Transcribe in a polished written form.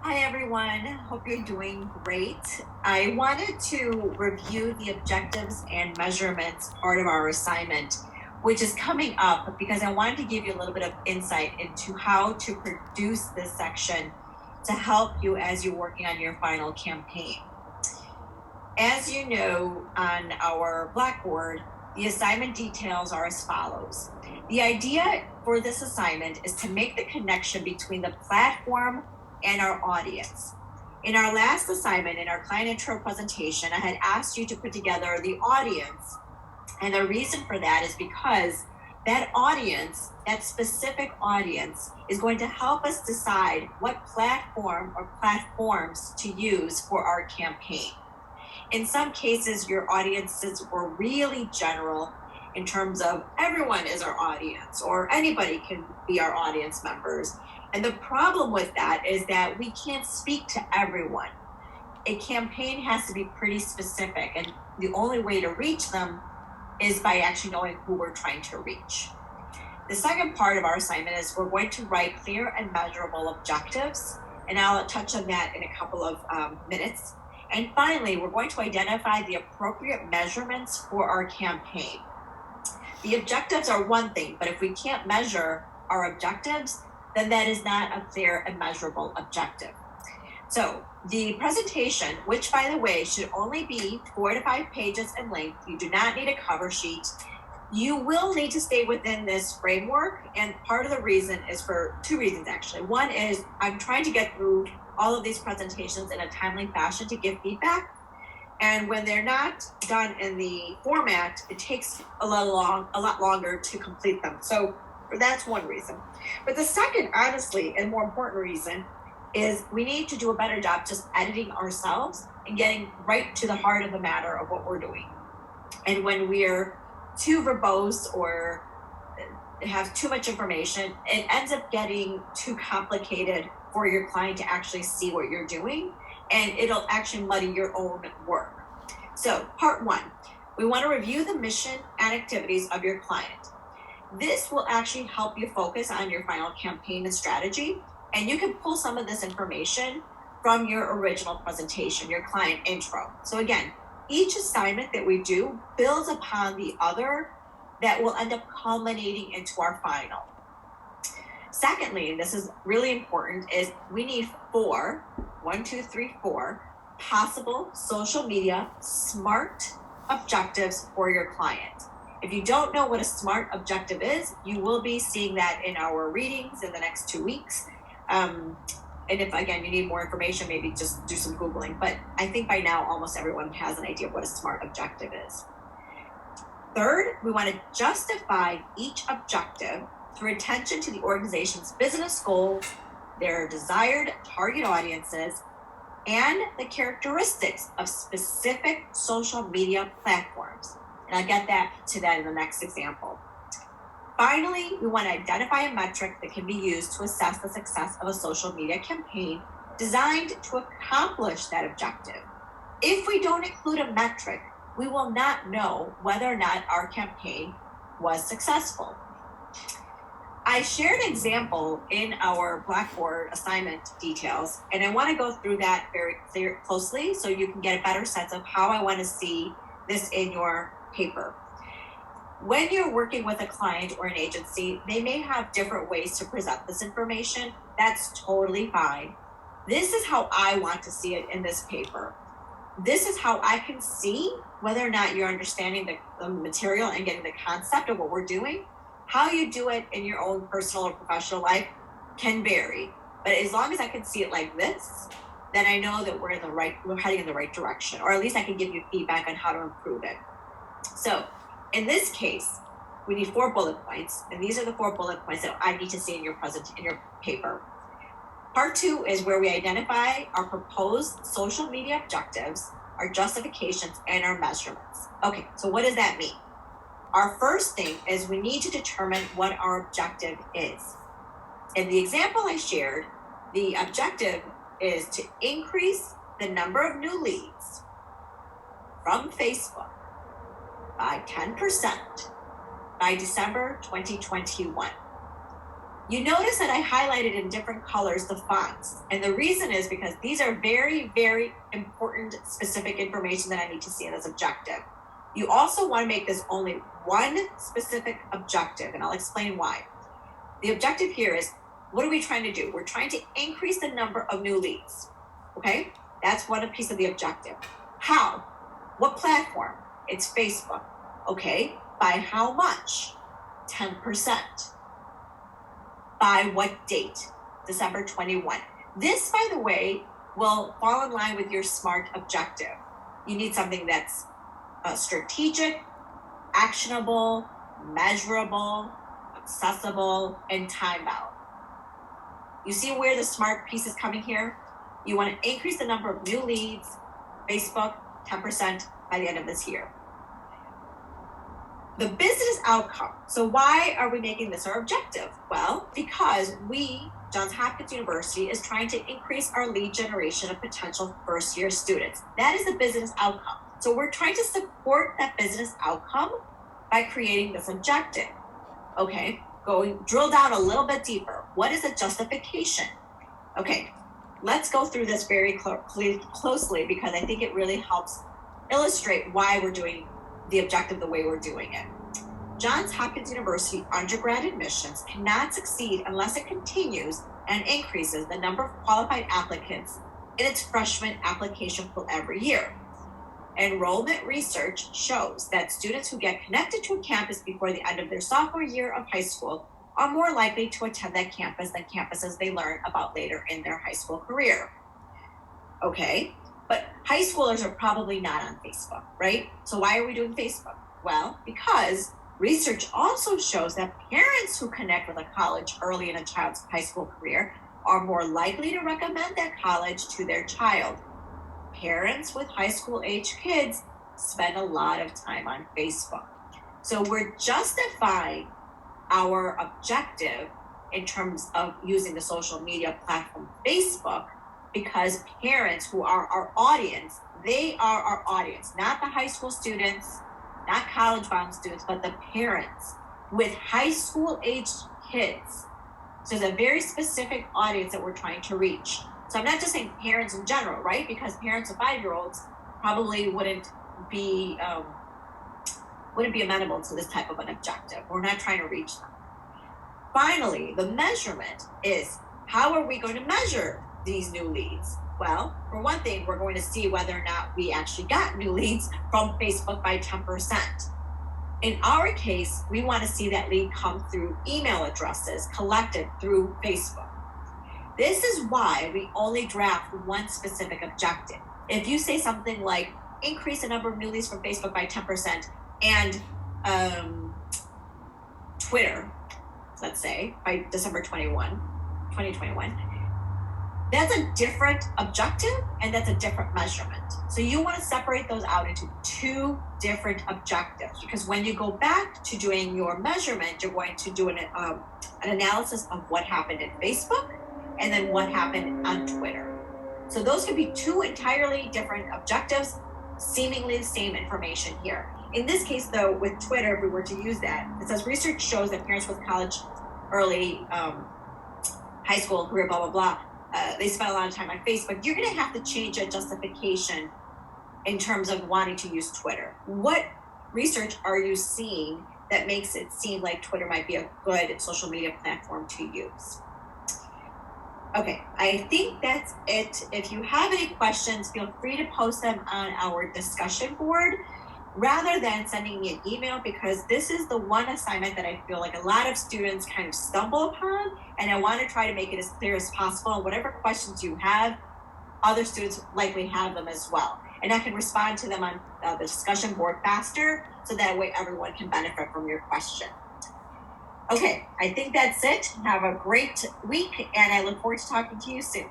Hi everyone, hope you're doing great. I wanted to review the objectives and measurements part of our assignment, which is coming up because I wanted to give you a little bit of insight into how to produce this section to help you as you're working on your final campaign. As you know, on our Blackboard, the assignment details are as follows. The idea for this assignment is to make the connection between the platform and our audience. In our last assignment, in our client intro presentation, I had asked you to put together the audience. And the reason for that is because that audience, that specific audience, is going to help us decide what platform or platforms to use for our campaign. In some cases, your audiences were really general in terms of everyone is our audience or anybody can be our audience members. And the problem with that is that we can't speak to everyone. A campaign has to be pretty specific, and the only way to reach them is by actually knowing who we're trying to reach. The second part of our assignment is we're going to write clear and measurable objectives, and I'll touch on that in a couple of minutes. And finally, we're going to identify the appropriate measurements for our campaign. The objectives are one thing, but if we can't measure our objectives, then that is not a clear and measurable objective. So the presentation, which by the way, should only be 4 to 5 pages in length, you do not need a cover sheet. You will need to stay within this framework, and part of the reason is for two reasons actually. One is I'm trying to get through all of these presentations in a timely fashion to give feedback. And when they're not done in the format, it takes a lot longer to complete them. So that's one reason. But the second, honestly, and more important reason is we need to do a better job just editing ourselves and getting right to the heart of the matter of what we're doing. And when we're too verbose or have too much information, it ends up getting too complicated for your client to actually see what you're doing, and it'll actually muddy your own work. So part one, we want to review the mission and activities of your client. This will actually help you focus on your final campaign and strategy, and you can pull some of this information from your original presentation, your client intro. So again, each assignment that we do builds upon the other that will end up culminating into our final. Secondly, and this is really important, is we need 4 possible social media SMART objectives for your client. If you don't know what a SMART objective is, you will be seeing that in our readings in the next 2 weeks. And if, again, you need more information, maybe just do some Googling. But I think by now, almost everyone has an idea of what a SMART objective is. Third, we want to justify each objective through attention to the organization's business goals, their desired target audiences, and the characteristics of specific social media platforms. And I'll get to that in the next example. Finally, we want to identify a metric that can be used to assess the success of a social media campaign designed to accomplish that objective. If we don't include a metric, we will not know whether or not our campaign was successful. I shared an example in our Blackboard assignment details, and I want to go through that very closely so you can get a better sense of how I want to see this in your paper. When you're working with a client or an agency, they may have different ways to present this information. That's totally fine. This is how I want to see it in this paper. This is how I can see whether or not you're understanding the material and getting the concept of what we're doing. How you do it in your own personal or professional life can vary. But as long as I can see it like this, then I know that we're heading in the right direction, or at least I can give you feedback on how to improve it. So in this case, we need 4 bullet points, and these are the 4 bullet points that I need to see in your paper. Part 2 is where we identify our proposed social media objectives, our justifications, and our measurements. Okay, so what does that mean? Our first thing is we need to determine what our objective is. In the example I shared, the objective is to increase the number of new leads from Facebook by 10% by December 2021. You notice that I highlighted in different colors the fonts. And the reason is because these are very, very important specific information that I need to see in this objective. You also want to make this only one specific objective, and I'll explain why. The objective here is, what are we trying to do? We're trying to increase the number of new leads, okay? That's one piece of the objective. How? What platform? It's Facebook, okay? By how much? 10%. By what date? December 21. This, by the way, will fall in line with your SMART objective. You need something that's strategic, actionable, measurable, accessible, and time-bound. You see where the SMART piece is coming here? You want to increase the number of new leads, Facebook, 10% by the end of this year. The business outcome. So why are we making this our objective? Well, because we, Johns Hopkins University, is trying to increase our lead generation of potential first-year students. That is the business outcome. So we're trying to support that business outcome by creating this objective. Okay, drill down a little bit deeper. What is a justification? Okay, let's go through this very closely because I think it really helps illustrate why we're doing the objective the way we're doing it. Johns Hopkins University undergrad admissions cannot succeed unless it continues and increases the number of qualified applicants in its freshman application pool every year. Enrollment research shows that students who get connected to a campus before the end of their sophomore year of high school are more likely to attend that campus than campuses they learn about later in their high school career. Okay, but high schoolers are probably not on Facebook, right? So why are we doing Facebook? Well, because research also shows that parents who connect with a college early in a child's high school career are more likely to recommend that college to their child. Parents with high school age kids spend a lot of time on Facebook. So we're justifying our objective in terms of using the social media platform Facebook because parents who are our audience, they are our audience, not the high school students, not college-bound students, but the parents with high school age kids. So it's a very specific audience that we're trying to reach. So I'm not just saying parents in general, right? Because parents of 5-year-olds probably wouldn't be amenable to this type of an objective. We're not trying to reach them. Finally, the measurement is, how are we going to measure these new leads? Well, for one thing, we're going to see whether or not we actually got new leads from Facebook by 10%. In our case, we want to see that lead come through email addresses collected through Facebook. This is why we only draft one specific objective. If you say something like increase the number of new leads from Facebook by 10% and Twitter, let's say, by December 2021, that's a different objective and that's a different measurement. So you want to separate those out into two different objectives because when you go back to doing your measurement, you're going to do an analysis of what happened in Facebook and then what happened on Twitter. So those could be two entirely different objectives, seemingly the same information here. In this case, though, with Twitter, if we were to use that, it says research shows that parents with college, early high school, career, blah, blah, blah, they spend a lot of time on Facebook. You're going to have to change that justification in terms of wanting to use Twitter. What research are you seeing that makes it seem like Twitter might be a good social media platform to use? Okay, I think that's it. If you have any questions, feel free to post them on our discussion board rather than sending me an email because this is the one assignment that I feel like a lot of students kind of stumble upon, and I want to try to make it as clear as possible. And whatever questions you have, other students likely have them as well. And I can respond to them on the discussion board faster so that way everyone can benefit from your question. Okay, I think that's it. Have a great week, and I look forward to talking to you soon.